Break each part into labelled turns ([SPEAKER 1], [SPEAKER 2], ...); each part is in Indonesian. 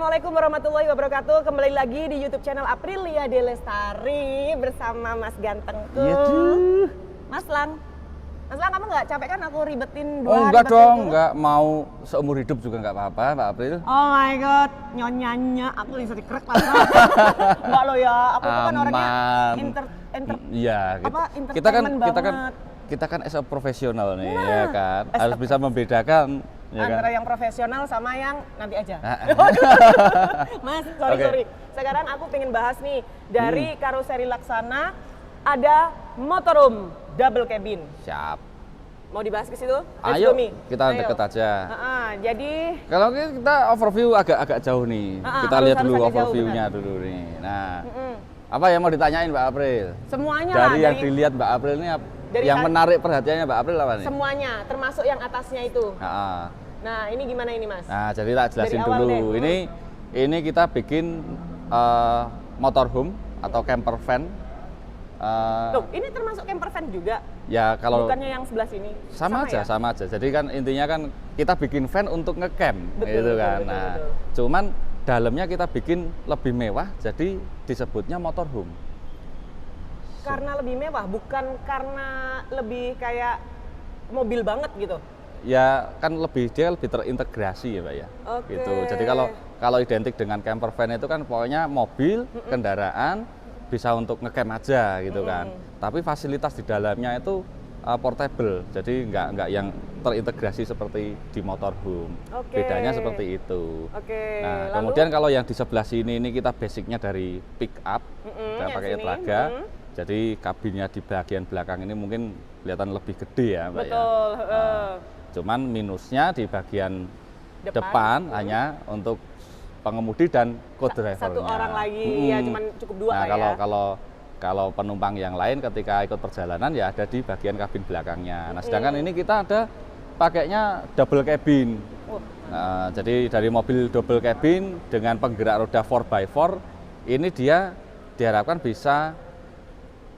[SPEAKER 1] Assalamualaikum warahmatullahi wabarakatuh. Kembali lagi di YouTube channel Aprilia Delestari bersama Mas Gantengku.
[SPEAKER 2] Iya tuh.
[SPEAKER 1] Mas Lang, kamu nggak capek kan aku ribetin 2
[SPEAKER 2] Oh
[SPEAKER 1] hari?
[SPEAKER 2] enggak dong,
[SPEAKER 1] itu?
[SPEAKER 2] enggak mau seumur hidup juga enggak apa-apa, Mbak April.
[SPEAKER 1] Oh my god, nyonyanya aku bisa dikerek lah. Enggak lo ya, aku tuh kan orangnya
[SPEAKER 2] Iya, kita kan as a profesional nih, ya kan. Harus bisa membedakan ya
[SPEAKER 1] antara
[SPEAKER 2] kan?
[SPEAKER 1] yang profesional sama yang nanti aja. Mas,
[SPEAKER 2] Oke.
[SPEAKER 1] sorry. Sekarang aku pengen bahas nih dari karoseri Laksana ada motorhome double cabin.
[SPEAKER 2] Siap.
[SPEAKER 1] Mau dibahas ke situ? Let's
[SPEAKER 2] Ayo,
[SPEAKER 1] go, Mi.
[SPEAKER 2] kita
[SPEAKER 1] Ayo.
[SPEAKER 2] deket aja.
[SPEAKER 1] Jadi
[SPEAKER 2] Kalau kita overview agak jauh nih. Kita
[SPEAKER 1] harus
[SPEAKER 2] lihat dulu
[SPEAKER 1] agak jauh,
[SPEAKER 2] overviewnya dulu nih. Nah, apa yang mau ditanyain Mbak April?
[SPEAKER 1] semuanya
[SPEAKER 2] Dari
[SPEAKER 1] lah,
[SPEAKER 2] yang dilihat Mbak April ini
[SPEAKER 1] dari
[SPEAKER 2] yang menarik perhatiannya Mbak April apa nih?
[SPEAKER 1] semuanya, termasuk yang atasnya itu.
[SPEAKER 2] Nah,
[SPEAKER 1] Nah, ini gimana ini, Mas?
[SPEAKER 2] nah, jadi tak jelasin
[SPEAKER 1] Dari awal
[SPEAKER 2] dulu.
[SPEAKER 1] deh.
[SPEAKER 2] Ini kita bikin motorhome atau camper van.
[SPEAKER 1] Tuh, ini termasuk camper van juga.
[SPEAKER 2] Ya kalau
[SPEAKER 1] Bukannya yang sebelah sini.
[SPEAKER 2] sama aja. Jadi kan intinya kan kita bikin van untuk ngecamp, gitu kan. Nah, cuman dalamnya kita bikin lebih mewah, jadi disebutnya motorhome.
[SPEAKER 1] Karena lebih mewah, bukan karena lebih kayak mobil banget gitu.
[SPEAKER 2] Ya kan dia lebih terintegrasi ya Mbak ya.
[SPEAKER 1] Oke.
[SPEAKER 2] Gitu. Jadi kalau identik dengan camper van itu kan pokoknya mobil, kendaraan bisa untuk ngecamp aja gitu kan. Tapi fasilitas di dalamnya itu portable. Jadi nggak yang terintegrasi seperti di motorhome.
[SPEAKER 1] Oke.
[SPEAKER 2] Bedanya seperti itu.
[SPEAKER 1] Oke.
[SPEAKER 2] Nah,
[SPEAKER 1] lalu?
[SPEAKER 2] kemudian kalau yang di sebelah sini ini kita basicnya dari pick up, kita
[SPEAKER 1] yang
[SPEAKER 2] pakai
[SPEAKER 1] sini.
[SPEAKER 2] Traga. Jadi kabinnya di bagian belakang ini mungkin kelihatan lebih gede ya Mbak ya.
[SPEAKER 1] Betul.
[SPEAKER 2] Cuman minusnya di bagian
[SPEAKER 1] Depan.
[SPEAKER 2] depan hanya untuk pengemudi dan co-drivernya.
[SPEAKER 1] Satu orang lagi, ya cuman cukup 2
[SPEAKER 2] Nah,
[SPEAKER 1] lah ya.
[SPEAKER 2] kalau penumpang yang lain ketika ikut perjalanan ya ada di bagian kabin belakangnya. Nah, sedangkan ini kita ada pakainya double cabin. Nah, jadi dari mobil double cabin dengan penggerak roda 4x4 ini dia diharapkan bisa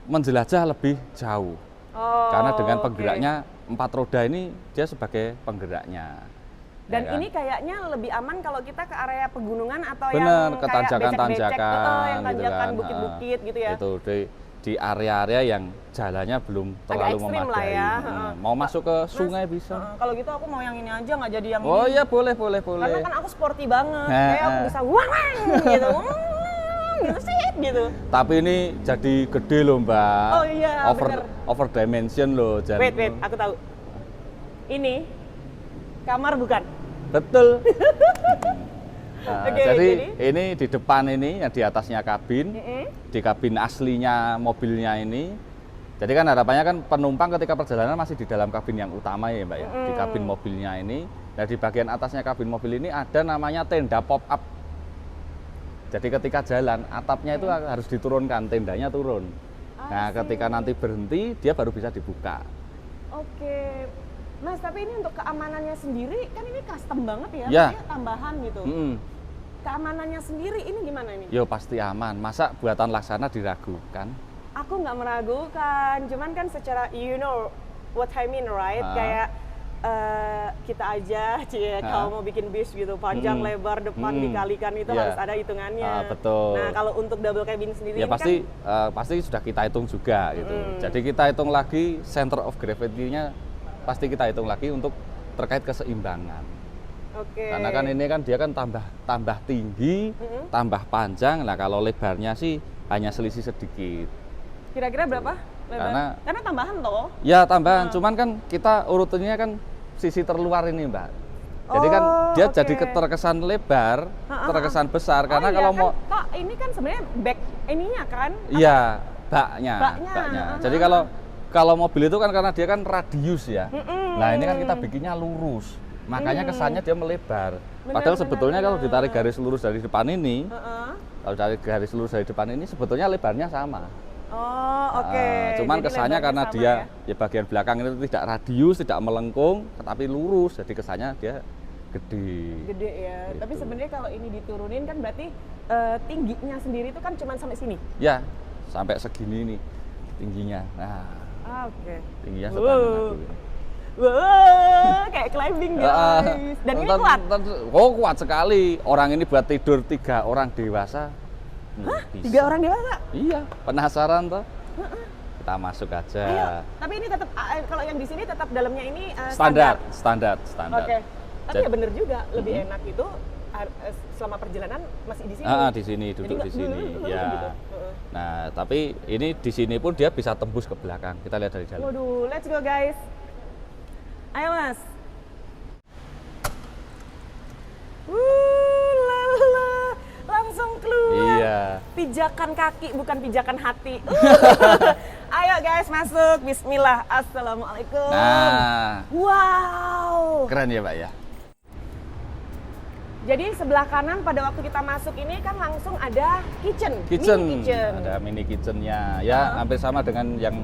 [SPEAKER 2] menjelajah lebih jauh. Karena dengan penggeraknya 4 roda ini dia sebagai penggeraknya.
[SPEAKER 1] Dan
[SPEAKER 2] ya kan?
[SPEAKER 1] ini kayaknya lebih aman kalau kita ke area pegunungan atau
[SPEAKER 2] Bener,
[SPEAKER 1] yang
[SPEAKER 2] ke
[SPEAKER 1] kayak
[SPEAKER 2] tanjakan-tanjakan
[SPEAKER 1] yang
[SPEAKER 2] gitu
[SPEAKER 1] tanjakan
[SPEAKER 2] kan.
[SPEAKER 1] bukit-bukit gitu ya.
[SPEAKER 2] Itu di area-area yang jalannya belum terlalu
[SPEAKER 1] ekstrim
[SPEAKER 2] memadai.
[SPEAKER 1] lah ya.
[SPEAKER 2] Mau masuk ke sungai bisa.
[SPEAKER 1] Kalau gitu aku mau yang ini aja, nggak jadi yang
[SPEAKER 2] Oh
[SPEAKER 1] ini.
[SPEAKER 2] iya boleh.
[SPEAKER 1] Karena kan aku sporty banget, kayak aku bisa wang gitu, gitu sih gitu.
[SPEAKER 2] Tapi ini jadi gede loh Mbak.
[SPEAKER 1] Oh iya, bener.
[SPEAKER 2] Over dimension loh.
[SPEAKER 1] Wait, aku tahu. Ini kamar bukan?
[SPEAKER 2] Betul. Nah,
[SPEAKER 1] Oke,
[SPEAKER 2] jadi ini di depan ini yang di atasnya kabin, di kabin aslinya mobilnya ini. Jadi kan harapannya kan penumpang ketika perjalanan masih di dalam kabin yang utama ya Mbak ya, di kabin mobilnya ini. Nah di bagian atasnya kabin mobil ini ada namanya tenda pop up. Jadi ketika jalan atapnya itu harus diturunkan, tendanya turun. Nah ketika nanti berhenti dia baru bisa dibuka.
[SPEAKER 1] Oke. Mas, tapi ini untuk keamanannya sendiri kan ini custom banget ya,
[SPEAKER 2] Ya.
[SPEAKER 1] maksudnya tambahan gitu. Keamanannya sendiri ini gimana ini?
[SPEAKER 2] Yo pasti aman, masa buatan Laksana diragukan?
[SPEAKER 1] Aku nggak meragukan, cuman kan secara you know what I mean right? Kayak kita aja, kalau mau bikin bis gitu panjang, lebar, depan dikalikan itu harus ada hitungannya.
[SPEAKER 2] Betul.
[SPEAKER 1] Nah kalau untuk double cabin sendiri
[SPEAKER 2] Ya
[SPEAKER 1] ini
[SPEAKER 2] pasti
[SPEAKER 1] kan,
[SPEAKER 2] pasti sudah kita hitung juga gitu. Jadi kita hitung lagi center of gravity-nya pasti kita hitung lagi untuk terkait keseimbangan.
[SPEAKER 1] Oke.
[SPEAKER 2] Karena kan ini kan dia kan tambah tinggi, tambah panjang. Nah kalau lebarnya sih hanya selisih sedikit.
[SPEAKER 1] Kira-kira berapa lebar? Karena tambahan toh.
[SPEAKER 2] Ya tambahan, cuman kan kita urutannya kan sisi terluar ini Mbak. Jadi kan dia jadi terkesan lebar, terkesan besar. Karena kalau
[SPEAKER 1] kan,
[SPEAKER 2] mau
[SPEAKER 1] Kak, ini kan sebenarnya back ininya kan?
[SPEAKER 2] Iya, baknya. Jadi kalau mobil itu kan karena dia kan radius ya. Nah ini kan kita bikinnya lurus, makanya kesannya dia melebar. Padahal sebetulnya kalau ditarik garis lurus dari depan ini, kalau tarik garis lurus dari depan ini sebetulnya lebarnya sama.
[SPEAKER 1] Oh oke.
[SPEAKER 2] Cuman
[SPEAKER 1] Jadi
[SPEAKER 2] kesannya
[SPEAKER 1] lebarnya
[SPEAKER 2] karena
[SPEAKER 1] sama
[SPEAKER 2] dia ya bagian belakang itu tidak radius, tidak melengkung, tetapi lurus, jadi kesannya dia gede.
[SPEAKER 1] Gede ya.
[SPEAKER 2] Gitu.
[SPEAKER 1] Tapi sebenarnya kalau ini diturunin kan berarti tingginya sendiri itu kan cuma sampai sini.
[SPEAKER 2] Ya, sampai segini nih tingginya. Nah,
[SPEAKER 1] Oke.
[SPEAKER 2] tingginya sepanjang aku.
[SPEAKER 1] Wah, kayak climbing guys. Dan ini kuat.
[SPEAKER 2] Oh, kuat sekali. Orang ini buat tidur 3 orang dewasa.
[SPEAKER 1] Hah?
[SPEAKER 2] Bisa.
[SPEAKER 1] 3 orang dewasa?
[SPEAKER 2] Iya, penasaran toh? Kita masuk aja.
[SPEAKER 1] Ayo, tapi ini tetap kalau yang di sini tetap dalamnya ini
[SPEAKER 2] standar.
[SPEAKER 1] Oke. Tapi ya bener juga, lebih enak itu selama perjalanan masih di sini.
[SPEAKER 2] Di sini, duduk di sini. Ya.
[SPEAKER 1] Gitu.
[SPEAKER 2] Nah, tapi ini di sini pun dia bisa tembus ke belakang. Kita lihat dari dalam.
[SPEAKER 1] Waduh, let's go guys. Ayo Mas. Lala, langsung keluar.
[SPEAKER 2] Iya.
[SPEAKER 1] Pijakan kaki bukan pijakan hati. Ayo guys masuk. Bismillah. Assalamualaikum.
[SPEAKER 2] Nah.
[SPEAKER 1] Wow.
[SPEAKER 2] Keren ya Pak ya.
[SPEAKER 1] Jadi sebelah kanan pada waktu kita masuk ini kan langsung ada kitchen. Mini kitchen.
[SPEAKER 2] Ada mini kitchennya. Ya hampir sama dengan yang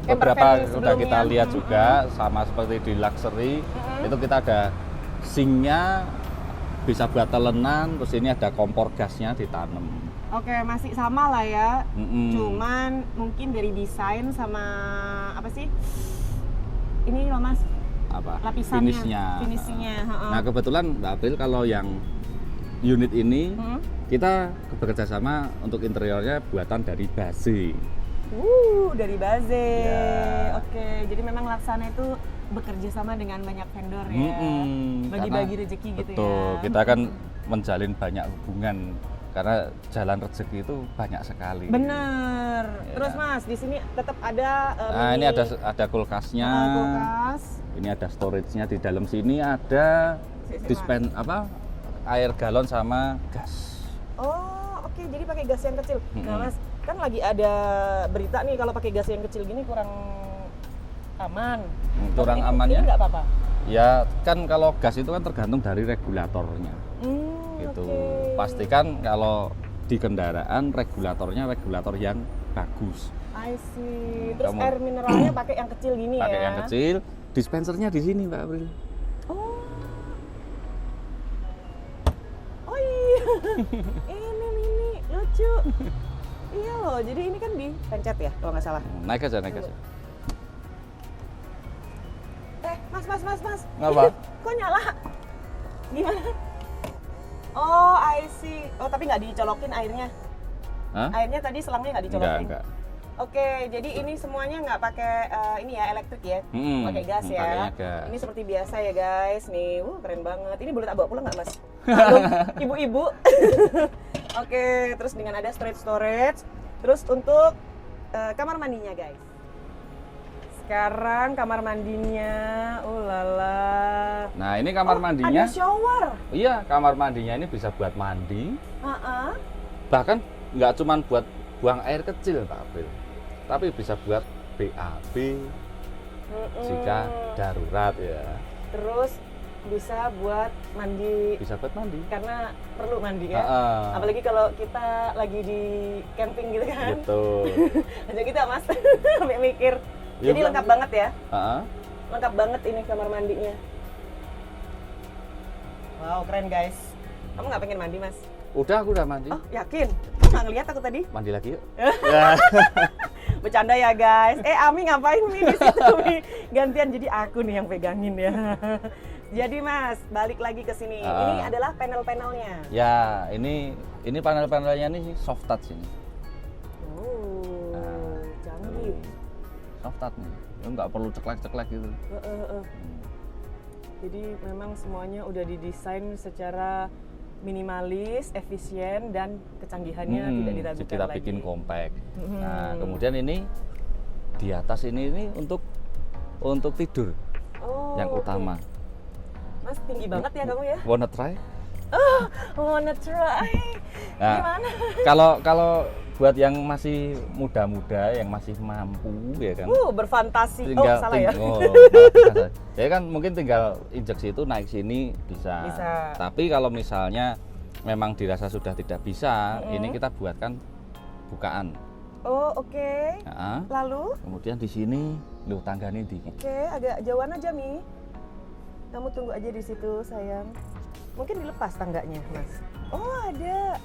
[SPEAKER 1] Camper
[SPEAKER 2] beberapa
[SPEAKER 1] van
[SPEAKER 2] sudah kita
[SPEAKER 1] sebelumnya.
[SPEAKER 2] lihat juga, sama seperti di luxury. Itu kita ada sinknya, bisa buat telenan, terus ini ada kompor gasnya ditanam.
[SPEAKER 1] Oke, masih sama lah ya.
[SPEAKER 2] Mm-mm.
[SPEAKER 1] Cuman mungkin dari desain sama apa sih? Ini loh Mas,
[SPEAKER 2] Apa?
[SPEAKER 1] lapisannya, finishingnya.
[SPEAKER 2] Nah kebetulan Mbak April kalau yang unit ini kita bekerja sama untuk interiornya buatan dari base.
[SPEAKER 1] Dari Baze.
[SPEAKER 2] Ya.
[SPEAKER 1] Oke, jadi memang Laksana itu bekerja sama dengan banyak vendor ya. Bagi-bagi rezeki gitu ya.
[SPEAKER 2] Betul, kita kan menjalin banyak hubungan karena jalan rezeki itu banyak sekali.
[SPEAKER 1] Bener.
[SPEAKER 2] Ya.
[SPEAKER 1] Terus Mas, di sini tetap ada
[SPEAKER 2] Nah, ini ada kulkasnya.
[SPEAKER 1] kulkas.
[SPEAKER 2] Ini ada storage-nya di dalam sini ada air galon sama gas.
[SPEAKER 1] Oh, oke. Jadi pakai gas yang kecil. Nah, Mas, kan lagi ada berita nih kalau pakai gas yang kecil gini kurang aman.
[SPEAKER 2] Kurang
[SPEAKER 1] Ini
[SPEAKER 2] amannya?
[SPEAKER 1] nggak apa-apa.
[SPEAKER 2] Ya, kan kalau gas itu kan tergantung dari regulatornya. Gitu.
[SPEAKER 1] Oke.
[SPEAKER 2] Pastikan kalau di kendaraan regulatornya regulator yang bagus.
[SPEAKER 1] I see. Terus
[SPEAKER 2] Kamu-
[SPEAKER 1] air mineralnya pakai yang kecil gini
[SPEAKER 2] Pakai
[SPEAKER 1] ya.
[SPEAKER 2] yang kecil, dispensernya di sini Mbak April.
[SPEAKER 1] Oh iya. Ini mini lucu. Iya loh. Jadi ini kan dipencet ya kalau nggak salah.
[SPEAKER 2] Naik aja.
[SPEAKER 1] Mas.
[SPEAKER 2] Ngapa?
[SPEAKER 1] Kok nyala? Gimana? Oh, I see. Oh, tapi nggak dicolokin airnya.
[SPEAKER 2] Hah?
[SPEAKER 1] Airnya tadi selangnya nggak dicolokin.
[SPEAKER 2] Enggak.
[SPEAKER 1] Oke, jadi ini semuanya nggak pakai ini ya elektrik ya, pakai gas ya.
[SPEAKER 2] Pakainya gas.
[SPEAKER 1] Ini seperti biasa ya guys. Nih, keren banget. Ini boleh tak bawa pulang nggak Mas? Halo, ibu-ibu. Oke, terus dengan ada storage. Terus untuk kamar mandinya guys. Sekarang kamar mandinya, ulala.
[SPEAKER 2] Nah, ini kamar mandinya.
[SPEAKER 1] Ada shower.
[SPEAKER 2] Iya, kamar mandinya ini bisa buat mandi.
[SPEAKER 1] Uh-uh.
[SPEAKER 2] Bahkan nggak cuma buat buang air kecil Pak April, tapi bisa buat BAB jika darurat ya.
[SPEAKER 1] Terus bisa buat mandi.
[SPEAKER 2] Bisa buat mandi.
[SPEAKER 1] Karena perlu mandi ya. Apalagi kalau kita lagi di camping gitu kan.
[SPEAKER 2] Betul.
[SPEAKER 1] Aja kita Mas, sampai mikir.
[SPEAKER 2] Ya,
[SPEAKER 1] Jadi lengkap banget ya.
[SPEAKER 2] Heeh.
[SPEAKER 1] Lengkap banget ini kamar mandinya. Wow, keren guys. Kamu nggak pengen mandi Mas?
[SPEAKER 2] Aku udah mandi.
[SPEAKER 1] Oh, yakin? Kok nggak ngeliat aku tadi?
[SPEAKER 2] Mandi lagi yuk.
[SPEAKER 1] Bercanda ya guys. Ami ngapain Mi di situ Mi? Gantian jadi aku nih yang pegangin ya. Jadi Mas, balik lagi ke sini. Ini adalah panel-panelnya.
[SPEAKER 2] Ya, ini panel-panelnya ini soft touch ini.
[SPEAKER 1] Canggih.
[SPEAKER 2] Soft touch nih. Nggak perlu ceklek-ceklek gitu.
[SPEAKER 1] Jadi memang semuanya udah didesain secara minimalis, efisien, dan kecanggihannya tidak diragukan
[SPEAKER 2] kita
[SPEAKER 1] lagi.
[SPEAKER 2] bikin compact. Nah, kemudian ini di atas ini untuk tidur yang utama.
[SPEAKER 1] Mas tinggi banget ya kamu ya?
[SPEAKER 2] Wanna try?
[SPEAKER 1] Wanna try?
[SPEAKER 2] Nah,
[SPEAKER 1] Gimana?
[SPEAKER 2] Kalau buat yang masih muda-muda, yang masih mampu ya kan.
[SPEAKER 1] Berfantasi. Salah ya?
[SPEAKER 2] Ya kan mungkin tinggal injeksi itu naik sini bisa. Tapi kalau misalnya memang dirasa sudah tidak bisa, ini kita buatkan bukaan.
[SPEAKER 1] Oh, oke. Lalu?
[SPEAKER 2] Kemudian di sini, tangganya di.
[SPEAKER 1] Oke, agak jauhan aja Mi. Kamu tunggu aja di situ sayang. Mungkin dilepas tangganya Mas. Oh ada.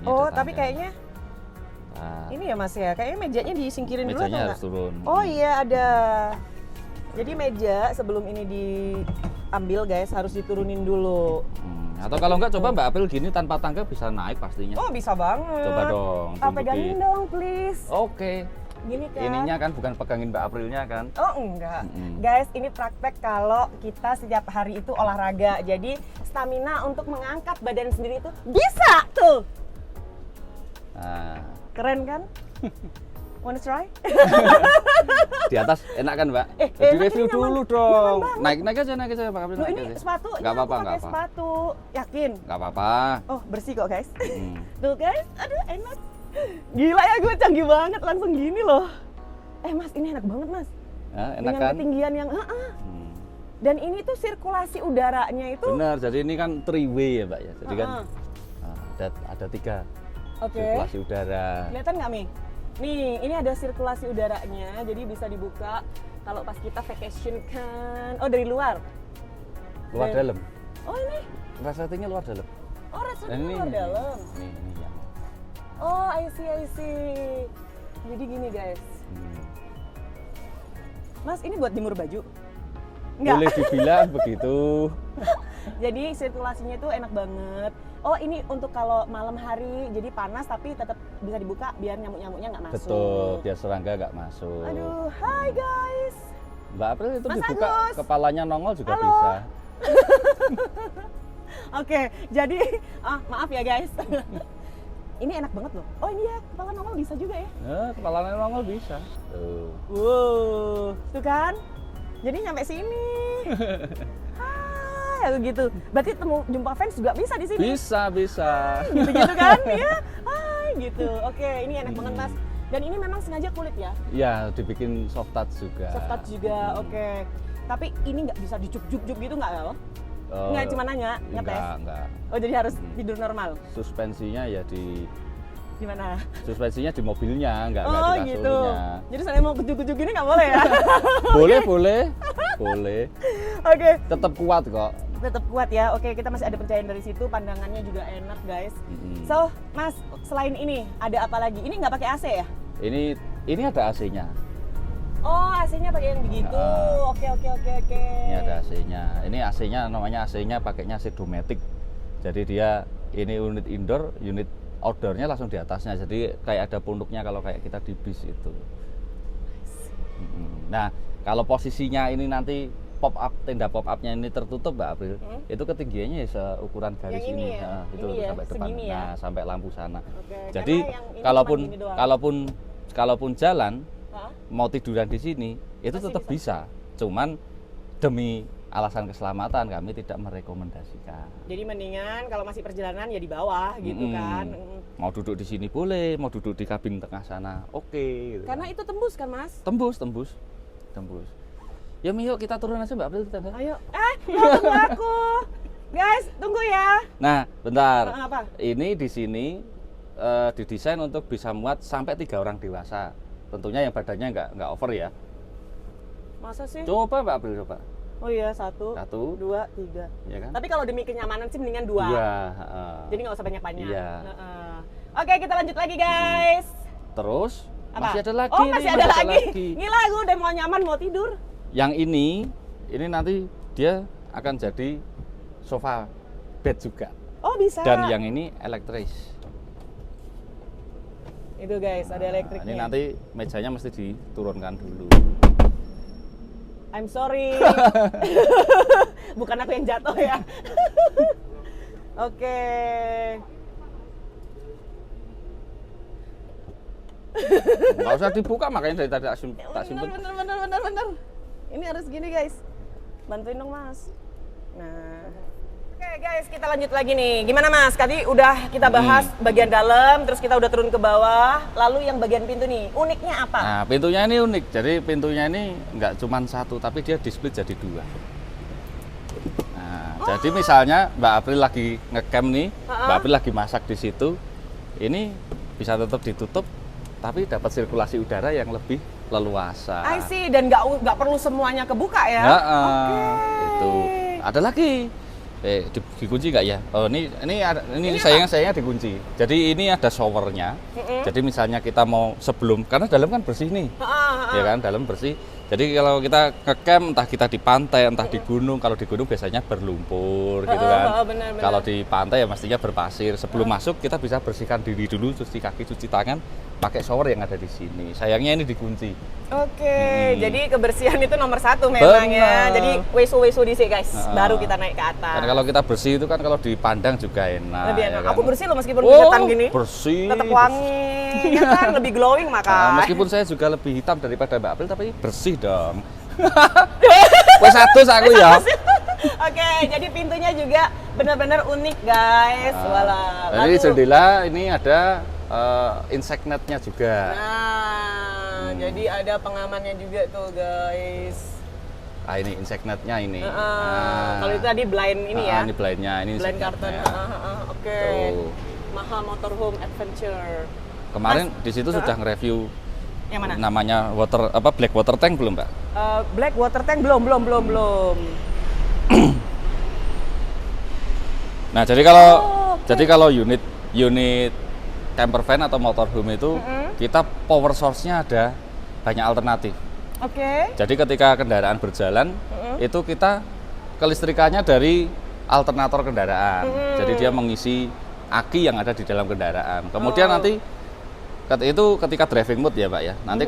[SPEAKER 2] Nah,
[SPEAKER 1] tapi kayaknya Ini ya Mas ya, kayaknya mejanya disingkirin dulu
[SPEAKER 2] Mejanya
[SPEAKER 1] atau
[SPEAKER 2] harus
[SPEAKER 1] nggak?
[SPEAKER 2] turun.
[SPEAKER 1] Oh iya ada. Jadi meja sebelum ini diambil guys harus diturunin dulu.
[SPEAKER 2] Atau kalau enggak coba Mbak April gini tanpa tangga bisa naik pastinya.
[SPEAKER 1] Oh bisa banget.
[SPEAKER 2] Coba dong.
[SPEAKER 1] Pegangin dong please.
[SPEAKER 2] Oke.
[SPEAKER 1] Gini kan.
[SPEAKER 2] Ininya kan bukan pegangin Mbak Aprilnya kan.
[SPEAKER 1] Oh enggak. Guys, ini praktek kalau kita setiap hari itu olahraga. Jadi stamina untuk mengangkat badan sendiri itu bisa tuh.
[SPEAKER 2] Nah,
[SPEAKER 1] Keren kan? Wanna try?
[SPEAKER 2] di atas enak kan Mbak?
[SPEAKER 1] Enak,
[SPEAKER 2] Jadi
[SPEAKER 1] ini
[SPEAKER 2] review
[SPEAKER 1] nyaman.
[SPEAKER 2] dulu dong.
[SPEAKER 1] Nyaman
[SPEAKER 2] Naik aja Mbak April.
[SPEAKER 1] Loh,
[SPEAKER 2] naik
[SPEAKER 1] ini
[SPEAKER 2] aja.
[SPEAKER 1] sepatu,
[SPEAKER 2] Nggak apa-apa,
[SPEAKER 1] pakai
[SPEAKER 2] nggak apa.
[SPEAKER 1] sepatu. Yakin?
[SPEAKER 2] Nggak apa-apa.
[SPEAKER 1] Oh, bersih kok, guys.
[SPEAKER 2] Hmm.
[SPEAKER 1] Tuh, guys. Aduh, enak. Gila ya, gue canggih banget langsung gini loh. Mas, ini enak banget, Mas.
[SPEAKER 2] Ya, enak
[SPEAKER 1] Dengan
[SPEAKER 2] kan?
[SPEAKER 1] ketinggian yang Dan ini tuh sirkulasi udaranya itu.
[SPEAKER 2] Benar, jadi ini kan three way ya Mbak ya. Jadi kan ada 3
[SPEAKER 1] Oke.
[SPEAKER 2] sirkulasi udara.
[SPEAKER 1] Kelihatan nggak, Mi? Nih, ini ada sirkulasi udaranya, jadi bisa dibuka kalau pas kita vacation kan. Oh, dari luar?
[SPEAKER 2] Luar dalam.
[SPEAKER 1] Oh, ini?
[SPEAKER 2] Resletingnya luar dalam.
[SPEAKER 1] Oh, resletingnya luar dalam.
[SPEAKER 2] Ini yang.
[SPEAKER 1] Oh, I see. Jadi gini, guys. Mas, ini buat jemur baju? Enggak.
[SPEAKER 2] Boleh dibilang begitu.
[SPEAKER 1] Jadi sirkulasinya itu enak banget. Oh, ini untuk kalau malam hari jadi panas tapi tetap bisa dibuka biar nyamuk-nyamuknya nggak masuk.
[SPEAKER 2] Betul, biar serangga nggak masuk.
[SPEAKER 1] Aduh, hai guys.
[SPEAKER 2] Mbak April itu
[SPEAKER 1] Mas
[SPEAKER 2] dibuka
[SPEAKER 1] Agus.
[SPEAKER 2] kepalanya nongol juga
[SPEAKER 1] Halo.
[SPEAKER 2] bisa.
[SPEAKER 1] Oke, jadi maaf ya guys. Ini enak banget loh. Oh, ini ya kepala nongol bisa juga ya.
[SPEAKER 2] Kepalanya nongol bisa. Tuh.
[SPEAKER 1] Wow, tuh kan? Jadi nyampe sini. Hai, gitu. Berarti jumpa fans juga bisa di sini.
[SPEAKER 2] Bisa.
[SPEAKER 1] Gitu-gitu kan? Ya. Hai, gitu. Oke, ini enak banget, Mas. Dan ini memang sengaja kulit ya?
[SPEAKER 2] Ya, dibikin soft touch juga.
[SPEAKER 1] Soft touch juga, oke. Tapi ini nggak bisa dicup-cup gitu nggak ya? Nggak, cuma nanya, ngetes?
[SPEAKER 2] Enggak.
[SPEAKER 1] Oh, jadi harus tidur normal?
[SPEAKER 2] Suspensinya ya di
[SPEAKER 1] Gimana?
[SPEAKER 2] suspensinya di mobilnya, enggak
[SPEAKER 1] Oh,
[SPEAKER 2] di kasurnya.
[SPEAKER 1] gitu. Jadi saya mau kujuk-kujuk gini nggak boleh ya?
[SPEAKER 2] Boleh.
[SPEAKER 1] Oke.
[SPEAKER 2] Tetap kuat kok.
[SPEAKER 1] Tetap kuat ya. Oke, kita masih ada pencahayaan dari situ, pandangannya juga enak, guys. So, Mas, selain ini ada apa lagi? Ini nggak pakai AC ya?
[SPEAKER 2] Ini ada AC-nya.
[SPEAKER 1] Oh, AC-nya pakai yang begitu. Oke.
[SPEAKER 2] Ini ada AC-nya. Ini AC-nya namanya AC-nya pakainya AC Dometic. Jadi dia ini unit indoor, unit outdoornya langsung di atasnya. Jadi kayak ada punduknya kalau kayak kita di bis itu. Nah, kalau posisinya ini nanti tenda pop up-nya ini tertutup Mbak April, itu ketinggiannya ya seukuran garis
[SPEAKER 1] Yang ini ya?
[SPEAKER 2] Nah, itu
[SPEAKER 1] Ini ya?
[SPEAKER 2] sampai depan.
[SPEAKER 1] Segini ya?
[SPEAKER 2] Nah, sampai lampu sana.
[SPEAKER 1] Oke,
[SPEAKER 2] Jadi
[SPEAKER 1] karena yang ini cuma gini doang.
[SPEAKER 2] kalaupun jalan
[SPEAKER 1] Hah?
[SPEAKER 2] mau tiduran di sini itu
[SPEAKER 1] Masih
[SPEAKER 2] tetap bisa. Cuman demi alasan keselamatan kami tidak merekomendasikan.
[SPEAKER 1] Jadi mendingan kalau masih perjalanan ya di bawah gitu kan.
[SPEAKER 2] Mau duduk di sini boleh, mau duduk di kabin tengah sana, oke. Gitu.
[SPEAKER 1] Karena itu tembus kan, Mas?
[SPEAKER 2] Tembus. Ya yuk kita turun aja Mbak April.
[SPEAKER 1] Ayo. Tunggu aku. Guys, tunggu ya.
[SPEAKER 2] Nah, bentar.
[SPEAKER 1] Apa?
[SPEAKER 2] Ini di sini didesain untuk bisa muat sampai 3 orang dewasa. Tentunya yang badannya nggak over ya.
[SPEAKER 1] Masa sih?
[SPEAKER 2] Coba Mbak April coba.
[SPEAKER 1] Oh iya, 1,
[SPEAKER 2] 1,
[SPEAKER 1] 2, 3.
[SPEAKER 2] ya kan?
[SPEAKER 1] Tapi kalau demi kenyamanan sih mendingan 2.
[SPEAKER 2] Iya.
[SPEAKER 1] Jadi nggak usah banyak-banyak.
[SPEAKER 2] Iya.
[SPEAKER 1] Oke, kita lanjut lagi guys.
[SPEAKER 2] Terus
[SPEAKER 1] Apa?
[SPEAKER 2] masih ada lagi.
[SPEAKER 1] Oh,
[SPEAKER 2] nih,
[SPEAKER 1] masih ada lagi. Gila, gue udah mau nyaman mau tidur.
[SPEAKER 2] Yang ini nanti dia akan jadi sofa bed juga.
[SPEAKER 1] Oh, bisa.
[SPEAKER 2] Dan yang ini elektris.
[SPEAKER 1] Itu guys, ada elektriknya.
[SPEAKER 2] Ini nanti mejanya mesti diturunkan dulu.
[SPEAKER 1] I'm sorry. Bukan aku yang jatuh ya. Oke.
[SPEAKER 2] Nggak usah dibuka, makanya dari tadi tak simpen.
[SPEAKER 1] Bener. Ini harus gini guys. Bantuin dong Mas. Nah. Oke guys, kita lanjut lagi nih. Gimana Mas? Tadi udah kita bahas bagian dalam, terus kita udah turun ke bawah. Lalu yang bagian pintu nih, uniknya apa?
[SPEAKER 2] Nah, pintunya ini unik. Jadi pintunya ini nggak cuma 1, tapi dia di-split jadi 2. Nah, jadi misalnya Mbak April lagi ngecamp nih, Mbak April lagi masak di situ. Ini bisa tetap ditutup, tapi dapat sirkulasi udara yang lebih leluasa.
[SPEAKER 1] I see, dan nggak perlu semuanya kebuka ya?
[SPEAKER 2] Itu. Ada lagi. Dikunci nggak ya? Oh, ini sayangnya dikunci. Jadi ini ada showernya. Jadi misalnya kita mau sebelum, karena dalam kan bersih nih, ya kan, dalam bersih. Jadi kalau kita ngecamp, entah kita di pantai, entah di gunung. Kalau di gunung biasanya berlumpur, gitu kan.
[SPEAKER 1] Bener.
[SPEAKER 2] Kalau di pantai ya mestinya berpasir. Sebelum masuk kita bisa bersihkan diri dulu, cuci kaki, cuci tangan, pakai shower yang ada di sini. Sayangnya ini dikunci.
[SPEAKER 1] Oke, jadi kebersihan itu nomor 1 memang ya. Jadi wesu-wesu di sini guys, baru kita naik ke atas.
[SPEAKER 2] Dan kalau kita bersih itu kan kalau dipandang juga enak.
[SPEAKER 1] Lebih enak.
[SPEAKER 2] Ya kan?
[SPEAKER 1] Aku bersih loh meskipun keringetan gini.
[SPEAKER 2] Bersih.
[SPEAKER 1] Tetap wangi, ya kan lebih glowing maka.
[SPEAKER 2] Meskipun saya juga lebih hitam daripada Mbak April, tapi bersih dong. Wes adus aku ya.
[SPEAKER 1] Oke, jadi pintunya juga benar-benar unik guys. Walah.
[SPEAKER 2] Jadi jendela ini ada insect net-nya juga.
[SPEAKER 1] Nah, jadi ada pengamannya juga tuh guys.
[SPEAKER 2] Ah, ini insect net-nya ini.
[SPEAKER 1] Kalau itu tadi blind ini ya.
[SPEAKER 2] Ini blind-nya, ini
[SPEAKER 1] blind karton. Oke. Mahal Motorhome Adventure.
[SPEAKER 2] Kemarin di situ sudah nge-review
[SPEAKER 1] yang mana?
[SPEAKER 2] Namanya black water tank belum, Mbak?
[SPEAKER 1] Black water tank belum.
[SPEAKER 2] Nah, jadi kalau unit camper van atau motorhome itu kita power source-nya ada banyak alternatif.
[SPEAKER 1] Oke.
[SPEAKER 2] Jadi ketika kendaraan berjalan itu kita kelistrikannya dari alternator kendaraan. Jadi dia mengisi aki yang ada di dalam kendaraan. Kemudian nanti itu ketika driving mode ya, Mbak ya. Nanti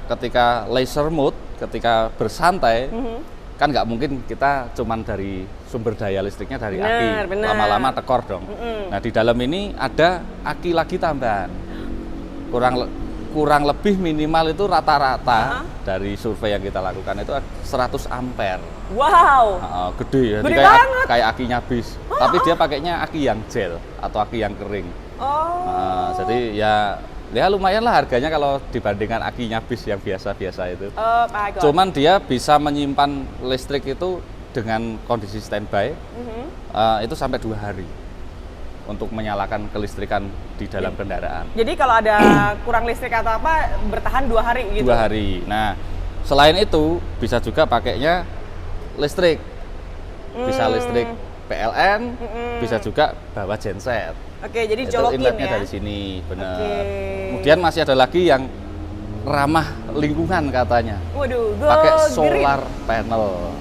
[SPEAKER 2] ketika leisure mode, ketika bersantai, kan nggak mungkin kita cuman dari sumber daya listriknya dari aki. Lama-lama tekor dong. Nah, di dalam ini ada aki lagi tambahan. Kurang lebih minimal itu rata-rata dari survei yang kita lakukan itu 100 ampere.
[SPEAKER 1] Wow.
[SPEAKER 2] Gede ya. Kayak akinya bis. Tapi dia pakainya aki yang gel atau aki yang kering. Jadi ya lumayan lah harganya kalau dibandingkan akinya bis yang biasa-biasa itu. Cuman dia bisa menyimpan listrik itu dengan kondisi standby itu sampai 2 hari untuk menyalakan kelistrikan di dalam kendaraan.
[SPEAKER 1] Jadi kalau ada kurang listrik atau apa bertahan 2 hari gitu?
[SPEAKER 2] 2 hari. Nah, selain itu bisa juga pakainya listrik. Bisa listrik PLN, bisa juga bawa genset.
[SPEAKER 1] Oke, jadi
[SPEAKER 2] itu
[SPEAKER 1] colokin
[SPEAKER 2] inletnya
[SPEAKER 1] ya?
[SPEAKER 2] dari sini, benar. Kemudian masih ada lagi yang ramah lingkungan katanya.
[SPEAKER 1] Waduh,
[SPEAKER 2] pakai solar panel.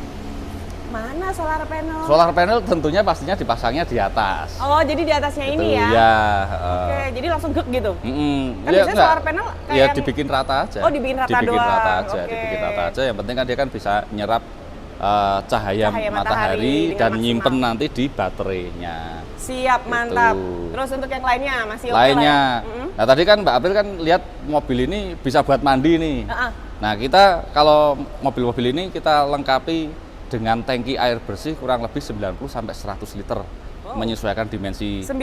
[SPEAKER 1] Mana solar panel?
[SPEAKER 2] Solar panel tentunya pastinya dipasangnya di atas.
[SPEAKER 1] Oh, jadi di atasnya
[SPEAKER 2] itu,
[SPEAKER 1] ini ya?
[SPEAKER 2] Ya.
[SPEAKER 1] Oke, jadi langsung gek gitu?
[SPEAKER 2] Kan
[SPEAKER 1] biasanya solar panel kayak
[SPEAKER 2] ya dibikin rata aja.
[SPEAKER 1] Oh, dibikin rata doang.
[SPEAKER 2] Dibikin rata aja. Yang penting kan dia kan bisa nyerap cahaya matahari dan nyimpen nanti di baterainya.
[SPEAKER 1] Siap, mantap. Terus untuk yang lainnya masih oke
[SPEAKER 2] lainnya.
[SPEAKER 1] Ya?
[SPEAKER 2] Nah, tadi kan Mbak April kan lihat mobil ini bisa buat mandi nih. Nah, kita kalau mobil-mobil ini kita lengkapi dengan tangki air bersih kurang lebih 90 sampai 100 liter. Menyesuaikan dimensi
[SPEAKER 1] 90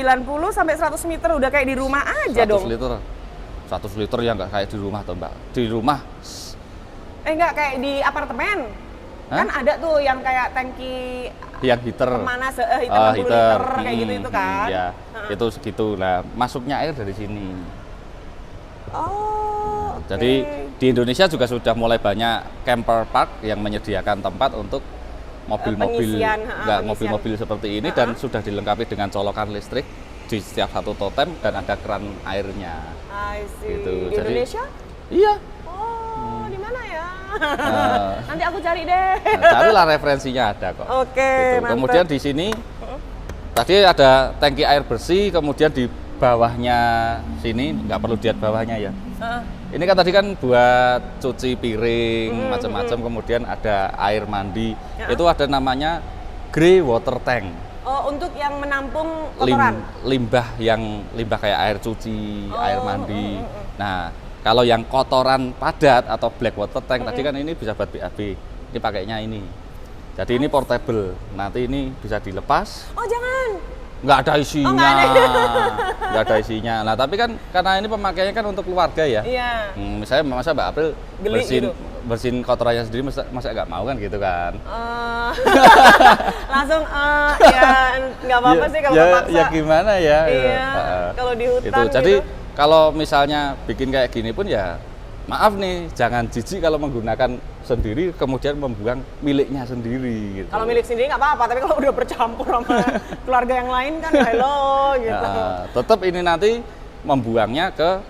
[SPEAKER 1] sampai 100 liter udah kayak di rumah aja
[SPEAKER 2] 100
[SPEAKER 1] dong.
[SPEAKER 2] 100 liter ya nggak kayak di rumah toh, Mbak. Di rumah
[SPEAKER 1] nggak kayak di apartemen. Kan ada tuh yang kayak tangki
[SPEAKER 2] yang heater
[SPEAKER 1] pemanas heater 60 liter kayak gitu itu kan.
[SPEAKER 2] Ya, itu segitu. Nah, masuknya air dari sini. Jadi di Indonesia juga sudah mulai banyak camper park yang menyediakan tempat untuk mobil-mobil seperti ini dan sudah dilengkapi dengan colokan listrik di setiap satu totem dan ada keran airnya.
[SPEAKER 1] Gitu. Di Indonesia?
[SPEAKER 2] Iya.
[SPEAKER 1] Di mana ya? Nanti aku cari deh.
[SPEAKER 2] Carilah referensinya ada kok.
[SPEAKER 1] Oke,
[SPEAKER 2] gitu. Kemudian di sini tadi ada tangki air bersih, kemudian di bawahnya sini nggak perlu lihat bawahnya ya. Ini kan tadi kan buat cuci piring macam-macam, kemudian ada air mandi. Itu ada namanya grey water tank.
[SPEAKER 1] Oh, untuk yang menampung kotoran.
[SPEAKER 2] Limbah kayak air cuci, air mandi. Nah, kalau yang kotoran padat atau black water tank tadi kan ini bisa buat BAB. Ini pakainya ini. Jadi ini portable. Nanti ini bisa dilepas.
[SPEAKER 1] Oh, jangan.
[SPEAKER 2] Nggak ada isinya. Nggak ada isinya. Nah, tapi kan karena ini pemakaiannya kan untuk keluarga ya.
[SPEAKER 1] Iya.
[SPEAKER 2] Misalnya masa Mbak April bersihin kotorannya sendiri masa nggak mau kan gitu kan.
[SPEAKER 1] Langsung ya nggak apa-apa sih kalau paksa.
[SPEAKER 2] Ya gimana ya.
[SPEAKER 1] Iya. Kalau di hutan
[SPEAKER 2] itu. Jadi kalau misalnya bikin kayak gini pun ya maaf nih, jangan jijik kalau menggunakan sendiri, kemudian membuang miliknya sendiri gitu.
[SPEAKER 1] Kalau milik sendiri nggak apa-apa, tapi kalau udah bercampur sama keluarga yang lain kan hello gitu.
[SPEAKER 2] Tetap ini nanti membuangnya ke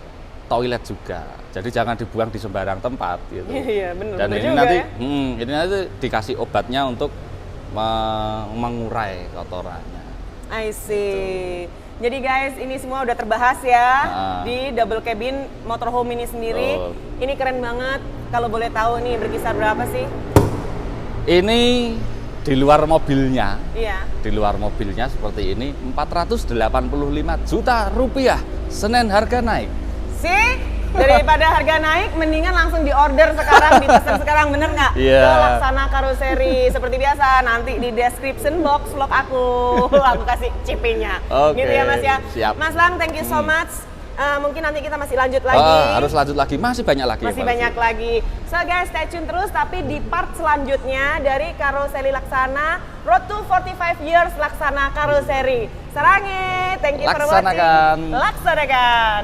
[SPEAKER 2] toilet juga. Jadi jangan dibuang di sembarang tempat gitu.
[SPEAKER 1] Iya, benar.
[SPEAKER 2] Dan ini
[SPEAKER 1] juga,
[SPEAKER 2] nanti
[SPEAKER 1] ya?
[SPEAKER 2] ini nanti dikasih obatnya untuk mengurai kotorannya.
[SPEAKER 1] I see. Jadi guys, ini semua udah terbahas ya di double cabin motorhome ini sendiri. Ini keren banget. Kalau boleh tahu nih berkisar berapa sih?
[SPEAKER 2] Ini di luar mobilnya.
[SPEAKER 1] Iya.
[SPEAKER 2] Di luar mobilnya seperti ini 485 juta rupiah. Senin harga naik.
[SPEAKER 1] Sih? Daripada harga naik, mendingan langsung diorder sekarang, dipesan sekarang, bener nggak?
[SPEAKER 2] Iya.
[SPEAKER 1] Ke Laksana Karoseri. Seperti biasa, nanti di description box vlog aku kasih CP-nya.
[SPEAKER 2] Oke,
[SPEAKER 1] gitu ya Mas ya.
[SPEAKER 2] siap.
[SPEAKER 1] Mas Lang, thank you so much. Mungkin nanti kita masih lanjut lagi.
[SPEAKER 2] Harus lanjut lagi, masih banyak lagi.
[SPEAKER 1] Masih banyak lagi. So guys, stay tune terus, tapi di part selanjutnya dari Karoseri Laksana, Road to 45 Years Laksana Karoseri. Sarange, thank you for watching.
[SPEAKER 2] Laksanakan.
[SPEAKER 1] Laksanakan.